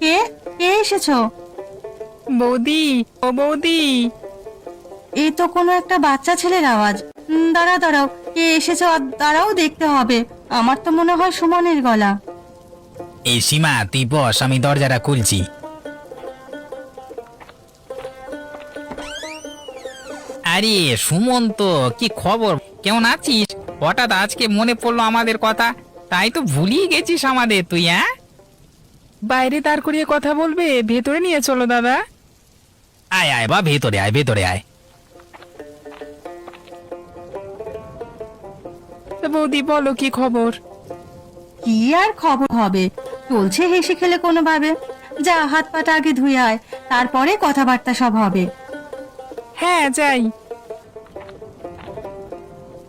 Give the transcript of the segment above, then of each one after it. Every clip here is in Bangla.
কে কে এসেছো? বৌদি, ও বৌদি। এই তো কোনো একটা বাচ্চা ছেলের আওয়াজ। দাঁড়াও দাঁড়াও, কে এসেছো? দাঁড়াও, দেখতে হবে। আমার তো মনে হয় সুমনের গলা। এই সীমা, তুই বস, আমি দরজাটা খুলছি। আরে সুমন্ত, কি খবর? কেমন আছিস? হঠাৎ আজকে মনে পড়লো আমাদের কথা, তাই তো ভুলিয়ে গেছিস আমাদের তুই। হ্যাঁ, বাইরে দাঁড় করিয়ে কথা বলবে, ভেতরে নিয়ে চলো দাদা। আয় আয় বা, ভেতরে আয়, ভেতরে আয়। তা বৌদি বলো, কি খবর? কি আর খবর হবে, চলছে হেসে খেলে কোনোভাবে। যা, হাত পাটা আগে ধুয়ে আয়, তারপরে কথাবার্তা সব হবে। হ্যাঁ যাই।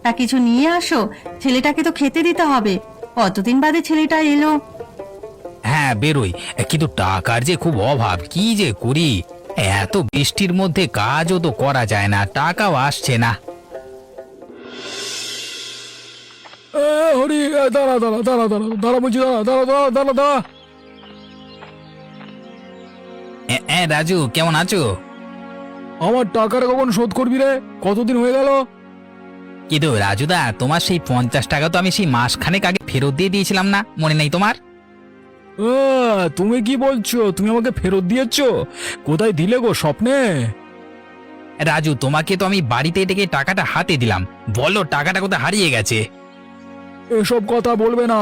তা কিছু নিয়ে আসো, ছেলেটাকে তো খেতে দিতে হবে। কতদিন বাদে ছেলেটা এলো। হ্যাঁ বেরোই, কিন্তু টাকার যে খুব অভাব, কি যে করি। এত বৃষ্টির মধ্যে কাজও তো করা যায় না, টাকাও আসছে না। হরি, দাঁড়া দাঁড়া দাঁড়া দাঁড়া দাঁড়া বলছি, দাঁড়া দাঁড়া দাঁড়া দাঁড়া দাঁড়া। রাজু, কেমন আছো? আমার টাকাটা কখন শোধ করবি রে? কতদিন হয়ে গেল? কিন্তু রাজুদা, তোমার সেই 50 টাকা তো আমি সেই মাসখানেক আগে ফেরত দিয়ে দিয়েছিলাম না, মনে নেই তোমার? তুমি কি বলছো? তুমি আমাকে ফেরত দিয়েছ? কোথায় দিলে গো, স্বপ্নে? রাজু, তোমাকে তো আমি বাড়িতে ডেকে টাকাটা হাতে দিলাম, বলো টাকাটা কোথায় হারিয়ে গেছে? এসব কথা বলবে না,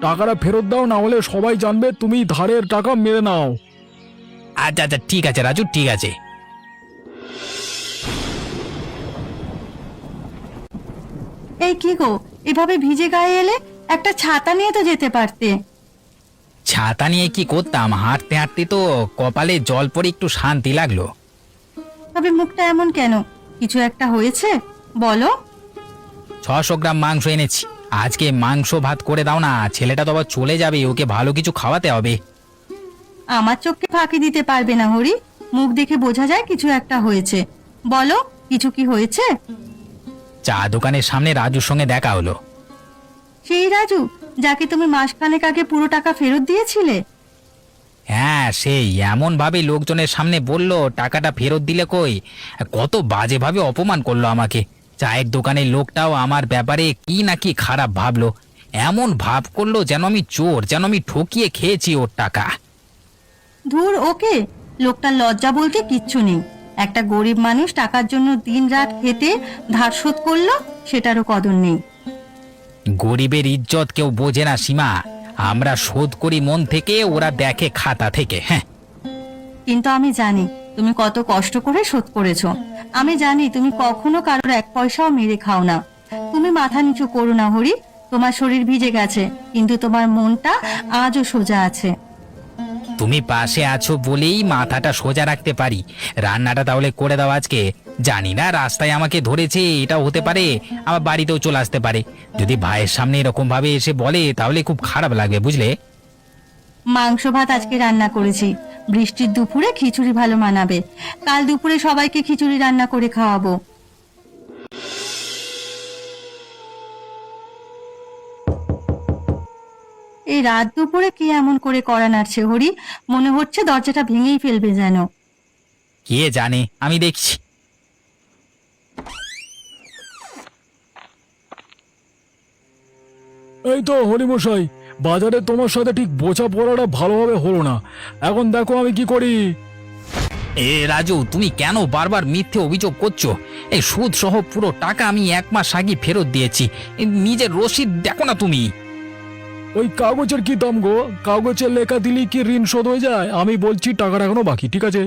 টাকাটা ফেরত দাও, না হলে সবাই জানবে তুমি ধারের টাকা মেরে নাও। আচ্ছা আচ্ছা, ঠিক আছে রাজু, ঠিক আছে। এই কি গো, এভাবে ভিজে গায়ে এলে? একটা ছাতা নিয়ে তো যেতে পারতে। ছাতা নিয়ে কি করতাম, হাঁটতে হাঁটতে তো কপালে জল পড়ে একটু শান্তি লাগলো। তবে মুখটা এমন কেন? কিছু একটা হয়েছে, বলো। 600 গ্রাম মাংস এনেছি, আজকে মাংস ভাত করে দাও না, ছেলেটা তো আবার চলে যাবে, ওকে ভালো কিছু খাওয়াতে হবে। আমার চোখকে ফাঁকি দিতে পারবে না হরি, মুখ দেখে বোঝা যায় কিছু একটা হয়েছে। বলো, কিছু কি হয়েছে? চা দোকানের সামনে রাজুর সঙ্গে দেখা হলো। সেই রাজু, যাকে তুমি মাসখানেক আগে পুরো টাকা ফেরত দিয়েছিলে? হ্যাঁ, সেই এমন ভাবে লোকজনের সামনে বলল টাকাটা ফেরত দিলে কই, কত বাজে ভাবে অপমান করলো আমাকে। চায়ের দোকানের লোকটাও আমার ব্যাপারে কি না কি খারাপ ভাবলো, এমন ভাব করলো যেন আমি চোর, যেন আমি ঠকিয়ে খেয়েছি ওর টাকা। ধুর ওকে, লোকটার লজ্জা বলতে কিচ্ছু নেই। একটা গরিব মানুষ টাকার জন্য দিন রাত খেতে ধার শোধ করলো, সেটারও কদর নেই। গরিবের ইজ্জত কেউ বোঝে না সীমা, আমরা শোধ করি মন থেকে, ওরা দেখে খাতা থেকে। হ্যাঁ, কিন্তু আমি জানি তুমি কত কষ্ট করে শোধ করেছো। আমি জানি তুমি কখনো কারোর এক পয়সাও মেরে খাও না। তুমি মাথা নিচু করো না হরি, তোমার শরীর ভিজে গেছে, কিন্তু তোমার মনটা আজও সোজা আছে। তুমি পাশে আছো বলেই মাথাটা সোজা রাখতে পারি। রান্নাটা তাহলে করে দাও আজকে। জানি না রাস্তায় আমাকে ধরেছে, এটাও হতে পারে, আমার বাড়িতেও চলে আসতে পারে। যদি ভাইয়ের সামনে এরকম ভাবে এসে বলে তাহলে খুব খারাপ লাগবে, বুঝলে? মাংস ভাত আজকে রান্না করেছি, বৃষ্টির দুপুরে খিচুড়ি ভালো মানাবে। কাল দুপুরে সবাইকে খিচুড়ি রান্না করে খাওয়াবো। এই রাত দুপুরে কে এমন করে কড়া নাড়ছে হরি? মনে হচ্ছে দরজাটা ভেঙেই ফেলবে যেন। কে জানে, আমি দেখছি। এই তো হরিমশাই, বাজারে তোমার সাথে ঠিক বোঝা পড়াটা ভালোভাবে হলো না। এখন দেখো আমি কি করি। রাজু, তুমি কেন বারবার মিথ্যে অভিযোগ করছো? এই সুদ সহ পুরো টাকা আমি 1 মাস আগে ফেরত দিয়েছি, নিজের রসিদ দেখো না তুমি। ওই কাগজের কি দাম গো? কাগজের লেখা দিলি কি ঋণ শোধ হয়ে যায়? আমি বলছি টাকাটা এখনো বাকি, ঠিক আছে?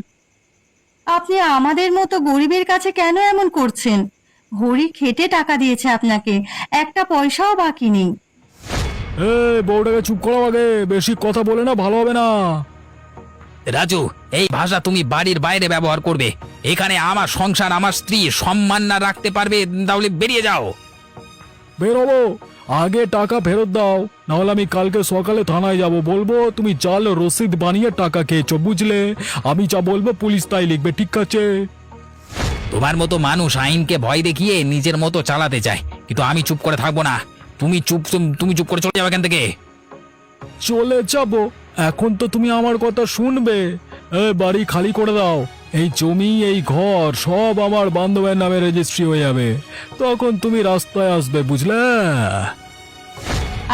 আপনি আমাদের মতো গরিবের কাছে কেন এমন করছেন? হরি খেটে টাকা দিয়েছে আপনাকে, একটা পয়সাও বাকি নেই। বউটাকে চুপ করাও আগে, বেশি কথা বলে না, ভালো হবে না। রাজু, এই ভাষা তুমি বাড়ির বাইরে ব্যবহার করবে? এখানে আমার সংসার, আমার স্ত্রী সম্মান না রাখতে পারবে, তাহলে বেরিয়ে যাও। বেরোবো, আগে টাকা ফেরত দাও, নাহলে আমি কালকে সকালে থানায় যাব, বলবো তুমি জাল রসিদ বানিয়ে টাকা খেয়েছো, বুঝলে? আমি যা বলবো পুলিশ তাই লিখবে, ঠিক আছে? তোমার মতো মানুষ আইনকে ভয় দেখিয়ে নিজের মতো চালাতে চায়, কিন্তু আমি চুপ করে থাকবো না। তুমি চুপ করে চলে যাও এখান থেকে। চলে যাব? এখন তো তুমি আমার কথা শুনবে। বাড়ি খালি করে দাও, এই জমি এই ঘর সব আমার বান্ধবের নামে রেজিস্ট্রি হয়ে যাবে, তখন তুমি রাস্তায় আসবে, বুঝলে?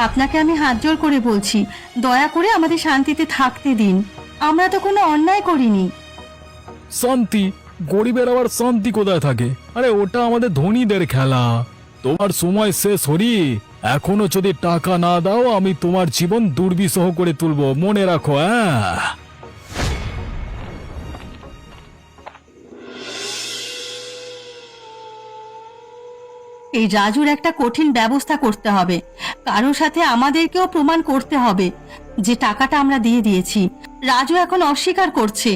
আপনাকে আমি হাত জোড় করে বলছি, দয়া করে আমাদের শান্তিতে থাকতে দিন। আমরা তো কোনো অন্যায় করিনি। শান্তি? গরিবের আবার শান্তি কোথায় থাকে? আরে ওটা আমাদের ধনীদের খেলা। তোমার সময় শেষ হরি, এখনো যদি টাকা না দাও আমি তোমার জীবন দুর্বিষহ করে তুলবো, মনে রাখো। হ্যাঁ, এই রাজুর একটা কঠিন ব্যবস্থা করতে হবে। কারোর সাথে আমাদেরকেও প্রমাণ করতে হবে যে টাকাটা আমরা দিয়ে দিয়েছি। রাজু এখন অস্বীকার করছে।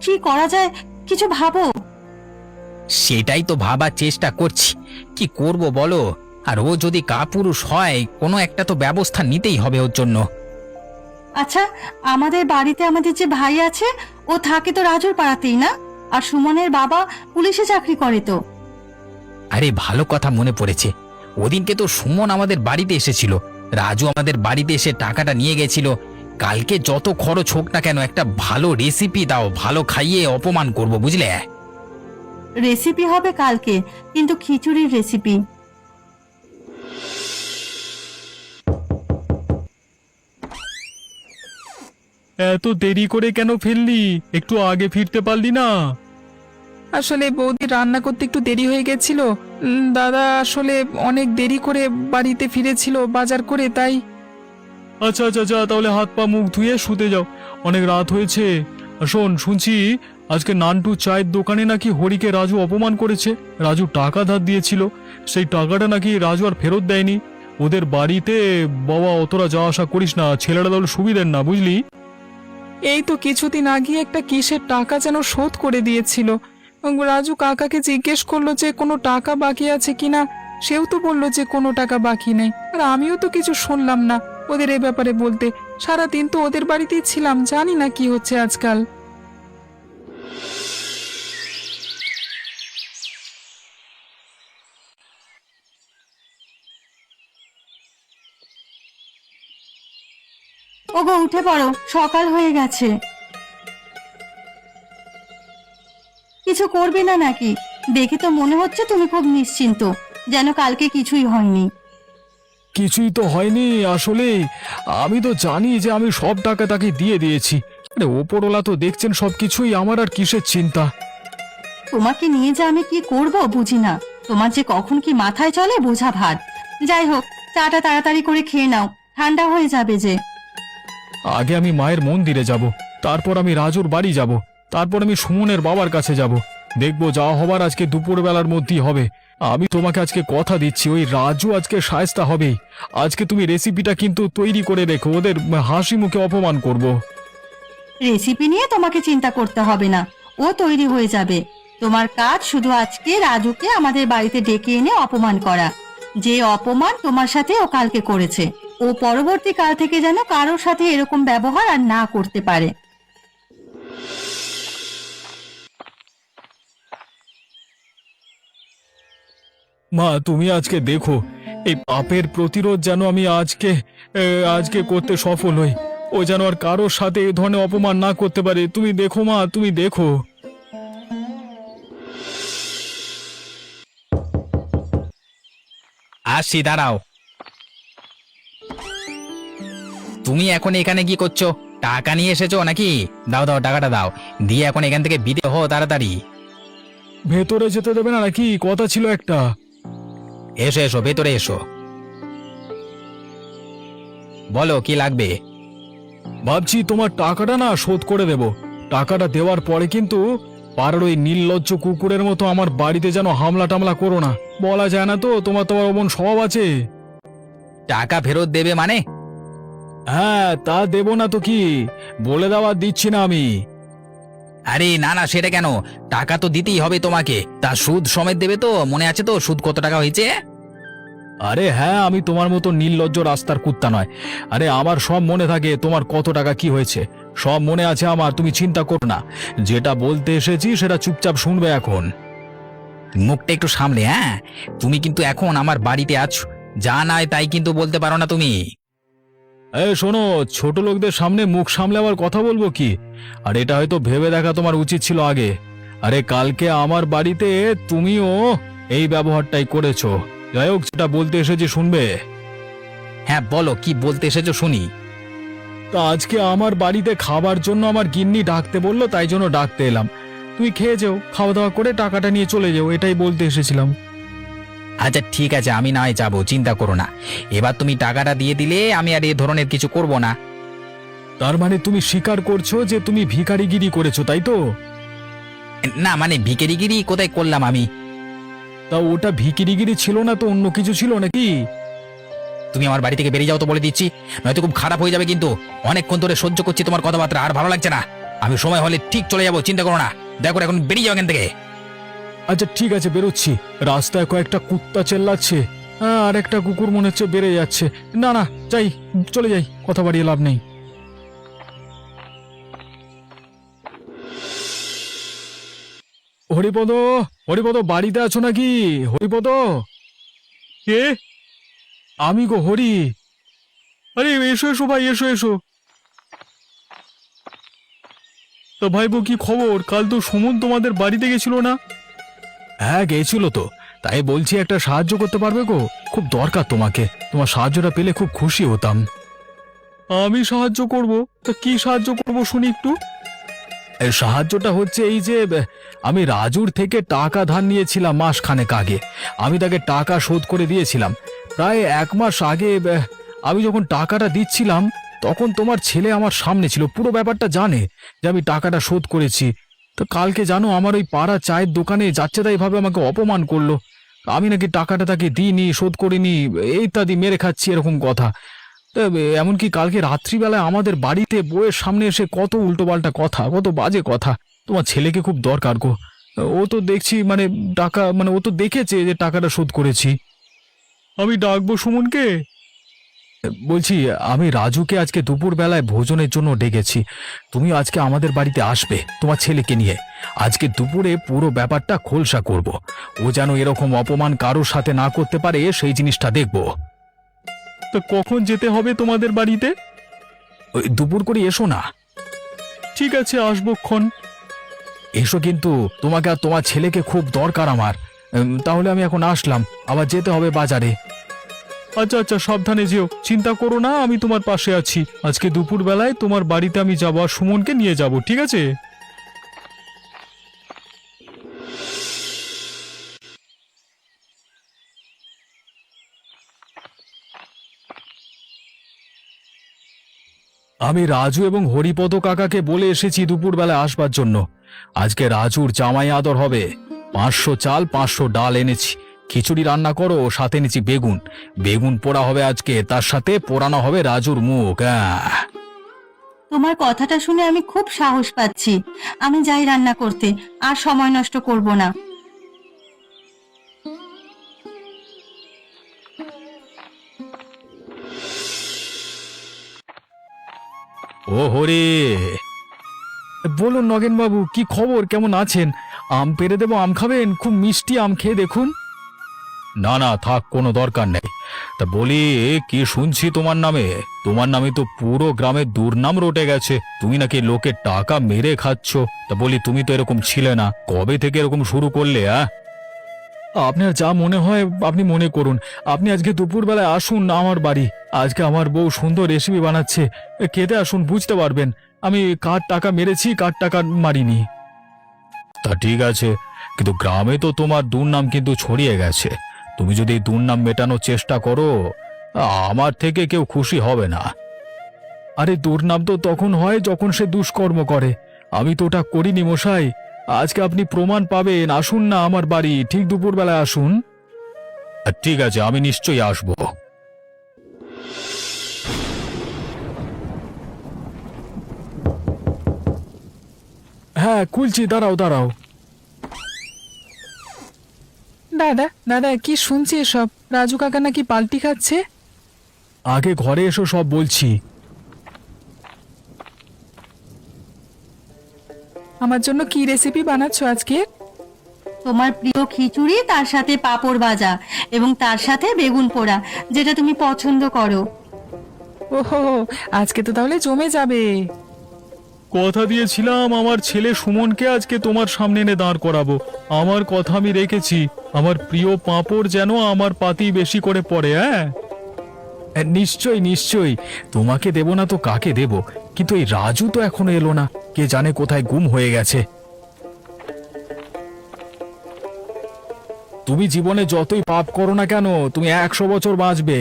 কি করা যায়, কিছু ভাবো। সেটাই তো ভাবার চেষ্টা করছি, কি করব বলো। আর ও যদি কাপুরুষ হয়, কোনো একটা তো ব্যবস্থা নিতেই হবে ওর জন্য। আচ্ছা, আমাদের বাড়িতে আমাদের যে ভাই আছে, ও থাকে তো রাজুর পাড়াতেই না? আর সুমনের বাবা পুলিশে চাকরি করে তো। আরে ভালো কথা মনে পড়েছে, ওদিনকে তো সুমন আমাদের বাড়িতে এসেছিল, রাজু আমাদের বাড়িতে এসে টাকাটা নিয়ে গেছিল। কালকে যত খরচ হোক না কেন, একটা ভালো রেসিপি দাও, ভালো খাইয়ে অপমান করব, বুঝলে? রেসিপি হবে কালকে, কিন্তু খিচুড়ির রেসিপি। এত দেরি করে কেন ফিরলি? একটু আগে ফিরতে পারলি না? আসলে বৌদি রান্না করতে একটু দেরি হয়ে গেছিল। দাদা আসলে অনেক দেরি করে বাড়িতে ফিরেছিল বাজার করে, তাই। আচ্ছা আচ্ছা, যা তাহলে হাত পা মুখ ধুয়ে শুতে যাও, অনেক রাত হয়েছে। আর শোন, শুনছি আজকে নান্টু চায়ের দোকানে নাকি হরিকে রাজু অপমান করেছে। রাজু টাকা ধার দিয়েছিল, সেই টাকাটা নাকি রাজু আর ফেরত দেয়নি। ওদের বাড়িতে বাবা অতটা যাওয়া আসা করিস না, ছেলেটা তাহলে সুবিধের না, বুঝলি? এই তো কিছুদিন আগে একটা কিসের টাকা যেন শোধ করে দিয়েছিল। রাজু কাকাকে জিজ্ঞেস করলো যে কোনো টাকা বাকি আছে কিনা, সেও তো বললো যে কোনো টাকা বাকি নেই। আর আমিও তো কিছু শুনলাম না ওদের এ ব্যাপারে বলতে। সারাদিন তো ওদের বাড়িতেই ছিলাম, জানি না কি হচ্ছে আজকাল। ওগো, উঠে পড়ো, সকাল হয়ে গেছে। কিছু করবে না নাকি? দেখে তো মনে হচ্ছে তুমি খুব নিশ্চিন্ত, যেন কালকে কিছুই হয়নি। কিছুই তো হয়নি আসলে। আমি তো জানি যে আমি সব টাকা তাকে দিয়ে দিয়েছি। আরে ওপরওয়ালা তো দেখছেন সবকিছুই, আমার আর কিসের চিন্তা? তোমাকে নিয়ে যে আমি কি করব বুঝি না। তোমার যে কখন কি মাথায় চলে বোঝা ভার। যাই হোক, চাটা তাড়াতাড়ি করে খেয়ে নাও, ঠান্ডা হয়ে যাবে যে। আগে আমি মায়ের মন্দিরে যাব, তারপর আমি রাজুর বাড়ি যাব, তারপর আমি সুমনের বাবার কাছে যাব। দেখবো যা হবার আজকে দুপুরবেলার মধ্যেই হবে। আমি তোমাকে আজকে কথা দিচ্ছি, ওই রাজু আজকে শায়েস্তা হবেই। আজকে তুমি রেসিপিটা কিন্তু তৈরি করে রেখো, ওদের হাসি মুখে অপমান করব। রেসিপি নিয়ে তোমাকে চিন্তা করতে হবে না, ও তৈরি হয়ে যাবে। তোমার কাজ শুধু আজকে রাজুকে আমাদের বাড়িতে ডেকে এনে অপমান করা। যে অপমান তোমার সাথে ও কালকে করেছে, ও পরবর্তী কাল থেকে যেন কারোর সাথে এরকম ব্যবহার আর না করতে পারে। মা, তুমি আজকে দেখো, এই পাপের প্রতিরোধ যেন আমি আজকে করতে সফল হই। ও যেন আর কারোর সাথে এই ধরনের অপমান না করতে পারে। তুমি দেখো মা, তুমি দেখো। আসছি, দাঁড়াও। তুমি এখন এখানে কি করছো? টাকা নিয়ে এসেছো নাকি? দাও দাও, টাকাটা দাও, দিয়ে এখন এখান থেকে বিদে হও তাড়াতাড়ি। ভেতরে যেতে দেবে না নাকি? কথা ছিল একটা। এসো এসো, ভেতরে এসো। বলো কি লাগবে? ভাবছি তোমার টাকাটা না শোধ করে দেব। টাকাটা দেওয়ার পরে কিন্তু পাড়ার ওই নির্লজ্জ কুকুরের মতো আমার বাড়িতে যেন হামলা টামলা করো না। বলা যায় না তো, তোমার অমন স্বভাব আছে। টাকা ফেরত দেবে মানে? হ্যাঁ, তা দেব না তো কি? বলে দেওয়া দিচ্ছি না আমি। আরে না না, সেটা কেন? টাকা তো দিতেই হবে তোমাকে। তা সুদ সমেত দেবে তো? মনে আছে তো সুদ কত টাকা হয়েছে? আরে হ্যাঁ, আমি তোমার মতো নির্লজ্জ রাস্তার কুত্তা নয়। আরে আমার সব মনে থাকে, তোমার কত টাকা কি হয়েছে সব মনে আছে আমার, তুমি চিন্তা করো না। যেটা বলতে এসেছি সেটা চুপচাপ শুনবে এখন। মুখটা একটু সামলে। হ্যাঁ, তুমি কিন্তু এখন আমার বাড়িতে আছো, যা নয় তাই কিন্তু বলতে পারো না তুমি। শোনো, ছোট লোকদের সামনে মুখ সামলে আবার কথা বলবো কি? আর এটা হয়তো ভেবে দেখা তোমার উচিত ছিল আগে। আরে কালকে আমার বাড়িতে তুমিও এই ব্যবহারটাই করেছো। যাই হোক, যেটা বলতে এসেছি শুনবে। হ্যাঁ বলো, কি বলতে এসেছো শুনি। তা আজকে আমার বাড়িতে খাবার জন্য আমার গিন্নি ডাকতে বললো, তাই জন্য ডাকতে এলাম। তুমি খেয়ে যাও, খাওয়া দাওয়া করে টাকাটা নিয়ে চলে যাও, এটাই বলতে এসেছিলাম। আচ্ছা ঠিক আছে, আমি না হয় যাবো, চিন্তা করো না। এবার তুমি টাকাটা দিয়ে দিলে আমি আর এ ধরনের কিছু করব না। তার মানে তুমি স্বীকার করছো যে তুমি ভিখারিগিরি করেছো, তাই তো? না মানে ভিখারিগিরি কোথায় করলাম আমি? তা ওটা ভিখিরিগিরি ছিল না তো অন্য কিছু ছিল নাকি? তুমি আমার বাড়ি থেকে বেরিয়ে যাও তো বলে দিচ্ছি, নয়তো খুব খারাপ হয়ে যাবে কিন্তু। অনেকক্ষণ ধরে সহ্য করছি তোমার কথাবার্তা, আর ভালো লাগছে না। আমি সময় হলে ঠিক চলে যাবো, চিন্তা করো না। দেখো এখন বেরিয়ে যাও এখান থেকে। আচ্ছা ঠিক আছে, বেরোচ্ছি। রাস্তায় কয়েকটা কুত্তা চেল্লাচ্ছে, আর একটা কুকুর মনে হচ্ছে বেড়ে যাচ্ছে। না না, যাই, চলে যাই, কথা বাড়িয়ে লাভ নেই। হরিপদ, হরিপদ বাড়িতে আছো নাকি? হরিপদ, কে? আমি গো, হরি। আরে এসো এসো ভাই, এসো এসো। তো ভাইবো, কি খবর? কাল তো সুমন তোমাদের বাড়িতে গেছিল না? হ্যাঁ গেছিল তো, তাই বলছি একটা সাহায্য করতে পারবে গো? খুব দরকার তোমাকে, তোমার সাহায্যটা পেলে খুব খুশি হতাম। আমি সাহায্য করব? তা কি সাহায্য করব শুনি একটু। সাহায্যটা হচ্ছে এই যে আমি রাজুর থেকে টাকা ধার নিয়েছিলাম মাসখানেক আগে। আমি তাকে টাকা শোধ করে দিয়েছিলাম। প্রায় 1 মাস আগে আমি যখন টাকাটা দিচ্ছিলাম, তখন তোমার ছেলে আমার সামনে ছিল, পুরো ব্যাপারটা জানে যে আমি টাকাটা শোধ করেছি। তো কালকে জানো, আমার ওই পাড়া চায়ের দোকানে যাচ্ছে তাই ভাবে আমাকে অপমান করলো। আমি নাকি টাকাটা তাকে দিইনি, শোধ করিনি, ইত্যাদি মেরে খাচ্ছি, এরকম কথা। তা এমনকি কালকে রাত্রিবেলায় আমাদের বাড়িতে বউয়ের সামনে এসে কত উল্টোপাল্টা কথা, কত বাজে কথা। তোমার ছেলেকে খুব দরকার গো। ও তো দেখছি মানে টাকা, মানে ও তো দেখেছে যে টাকাটা শোধ করেছি। আমি ডাকবো সুমনকে? বলছি, আমি রাজুকে আজকে দুপুর বেলায় ভোজনের জন্য ডেকেছি। তুমি আজকে আমাদের বাড়িতে আসবে তোমার ছেলেকে নিয়ে। আজকে দুপুরে পুরো ব্যাপারটা খোলসা করব। ও যেন এরকম অপমান কারোর সাথে না করতে পারে, সেই জিনিসটা দেখব। তো কখন যেতে হবে তোমাদের বাড়িতে? ওই দুপুর করে এসো না। ঠিক আছে, আসবোক্ষণ। এসো কিন্তু, তোমাকে আর তোমার ছেলেকে খুব দরকার আমার। তাহলে আমি এখন আসলাম, আবার যেতে হবে বাজারে। আচ্ছা আচ্ছা, সাবধানে যেও, চিন্তা করো না, আমি তোমার পাশে আছি। আজকে দুপুর বেলায় তোমার বাড়িতে আমি যাবো, আর সুমনকে নিয়ে যাব, ঠিক আছে? আমি রাজু এবং হরিপদ কাকাকে বলে এসেছি দুপুরবেলায় আসবার জন্য। আজকে রাজুর জামাই আদর হবে। 500 চাল 500 ডাল এনেছি। খিচুড়ি রান্না করো, সাথে এনেছি বেগুন। বেগুন পোড়া হবে আজকে, তার সাথে পোড়ানো হবে রাজুর মুখ। তোমার কথাটা শুনে আমি খুব সাহস পাচ্ছি। আমি যাই রান্না করতে, আর সময় নষ্ট করব না। ও হরি, বলুন নগেন বাবু, কি খবর, কেমন আছেন? আম পেড়ে দেবো, আম খাবেন? খুব মিষ্টি আম, খেয়ে দেখুন। না না থাক, কোনো দরকার নেই। তা বলি, কি শুনছি তোমার নামে? তোমার নামে তো পুরো গ্রামে দুর্নাম রটে গেছে, তুমি নাকি লোকের টাকা মেরে খাচ্ছ। তা বলি, তুমি তো এরকম ছিলে না, কবে থেকে এরকম শুরু করলে? আপনার যা মনে হয় আপনি মনে করুন। আপনি আজকে দুপুরবেলায় আসুন আমার বাড়ি। আজকে আমার বউ সুন্দর রেসিপি বানাচ্ছে, খেতে আসুন, বুঝতে পারবেন আমি কার টাকা মেরেছি, কার টাকা মারিনি। তা ঠিক আছে, কিন্তু গ্রামে তো তোমার দুর্নাম কিন্তু ছড়িয়ে গেছে। তুমি যদি এই দুর্নাম মেটানোর চেষ্টা করো, আমার থেকে কেউ খুশি হবে না। আরে দুর্নাম তো তখন হয় যখন সে দুষ্কর্ম করে। আমি তো ওটা করিনি মশাই। আজকে আপনি প্রমাণ পাবেন, আসুন না আমার বাড়ি, ঠিক দুপুরবেলায় আসুন। ঠিক আছে, আমি নিশ্চয়ই আসব। হ্যাঁ খুলছি, দাঁড়াও দাঁড়াও। দাদা দাদা, কি শুনছি এসব? রাজু কাকা নাকি পাল্টি খাচ্ছে। আগে ঘরে এসো, সব বলছি। আমার জন্য কি রেসিপি বানাচ্ছ আজকে? তোমার প্রিয় খিচুড়ি, তার সাথে পাঁপড় ভাজা এবং তার সাথে বেগুন পোড়া, যেটা তুমি পছন্দ করো। ও ওহো, আজকে তো তাহলে জমে যাবে। কথা দিয়েছিলাম আমার ছেলে সুমনকে আজকে তোমার সামনে এনে দাঁড় করাবো। আমার কথা আমি রেখেছি। আমার প্রিয় পাঁপড় যেন আমার পাতি বেশি করে পড়ে। হ্যাঁ, নিশ্চয়ই নিশ্চয়ই, তোমাকে দেব না তো কাকে দেব? কিন্তু এই রাজু তো এখনো এলো না, কে জানে কোথায় গুম হয়ে গেছে। তুমি জীবনে যতই পাপ করো না কেন, তুমি 100 বছর বাঁচবে।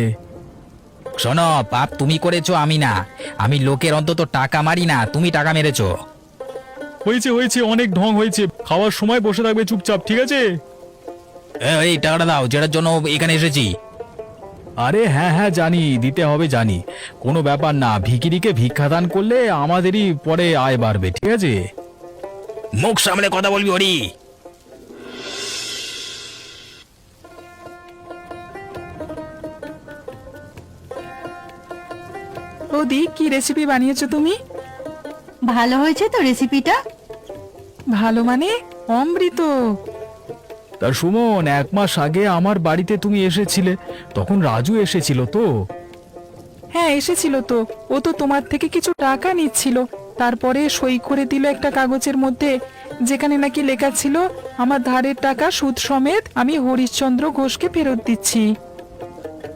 শোনো, পাপ তুমি করেছো, আমি না। আমি লোকের অন্তত টাকা মারি না, তুমি টাকা মেরেছো। হয়েছে হয়েছে, অনেক ঢং হয়েছে। খাওয়ার সময় বসে থাকবে চুপচাপ, ঠিক আছে? এই টাকাটা দাও, যেটার জন্য এখানে এসেছি। আরে হ্যাঁ হ্যাঁ, জানি দিতে হবে, জানি। কোনো ব্যাপার না, ভিখিরিকে ভিক্ষাদান করলে আমাদেরই পরে আয় বাড়বে, ঠিক আছে? মুখ সামলে কথা বলবি হরি। বৌদি, কি রেসিপি বানিয়েছো তুমি? ভালো হয়েছে তো রেসিপিটা? ভালো মানে অমৃত। তা সুমন, 1 মাস আগে আমার বাড়িতে তুমি এসেছিলে, তখন রাজু এসেছিল তো? হ্যাঁ, এসেছিল তো। ও তো তোমার থেকে কিছু টাকা নিচ্ছিল, তারপরে সই করে দিল একটা কাগজের মধ্যে, যেখানে নাকি লেখা ছিল আমার ধারের টাকা সুদ সমেত আমি হরিশ্চন্দ্র ঘোষকে ফেরত দিচ্ছি।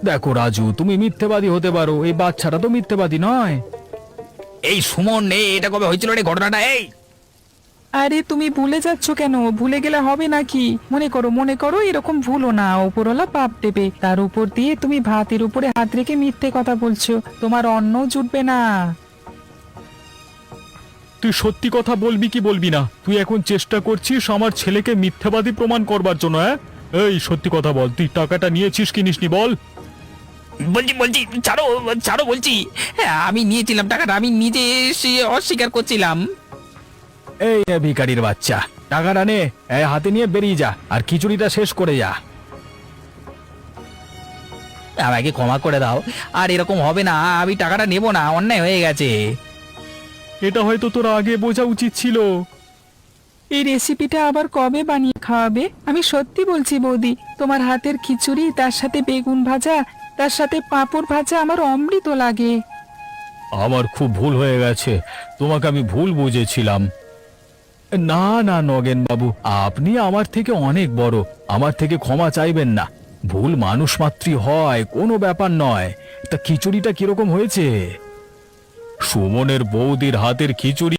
দেখো রাজু, তুমি মিথ্যেবাদী হতে পারো, এই বাচ্চাটা তো মিথ্যেবাদী নয়। এই সুমন, এটা কবে হয়েছিল রে ঘটনাটা? এই আরে তুমি ভুলে যাচ্ছ কেন? ভুলে গেলে হবে নাকি? মনে করো মনে করো, এরকম ভুলো না, ওপরওয়ালা পাপ দেবে। তার উপর দিয়ে তুমি ভাতের উপরে হাত রেখে মিথ্যে কথা বলছো, তোমার অন্ন জুটবে না। তুই সত্যি কথা বলবি কি বলবি না? তুই এখন চেষ্টা করছিস আমার ছেলেকে মিথ্যাবাদী প্রমাণ করবার জন্য, হ্যাঁ? এই সত্যি কথা বল, তুই টাকাটা নিয়েছিস কি নিসনি বল? বলছি বলছি, ছাড়ো ছাড়ো বলছি। হ্যাঁ, আমি নিয়েছিলাম টাকাটা, আমি নিজে এসে অস্বীকার করছিলাম। এই ভিখারির বাচ্চা, টাকাটা নে, এই হাতে নিয়ে বেরিয়ে যা, আর খিচুড়িটা শেষ করে যা। আমাকে ক্ষমা করে দাও, আর এরকম হবে না। আমি টাকাটা নেব না, অন্যায় হয়ে গেছে। এটা হয়তো তোর আগে বোঝা উচিত ছিল। এই রেসিপিটা আবার কবে বানিয়ে খাওয়াবে? আমি সত্যি বলছি বৌদি, তোমার হাতের খিচুড়ি, তার সাথে বেগুন ভাজা, তার সাথে পাঁপড় ভাজা আমার অমৃত লাগে। আমার খুব ভুল হয়ে গেছে, তোমাকে আমি ভুল বুঝেছিলাম। না না নগেন বাবু, আপনি আমার থেকে অনেক বড়, আমার থেকে ক্ষমা চাইবেন না। ভুল মানুষ মাত্রই হয়, কোনো ব্যাপার নয়। তা খিচুড়িটা কিরকম হয়েছে? সুমনের বৌদির হাতের খিচুড়ি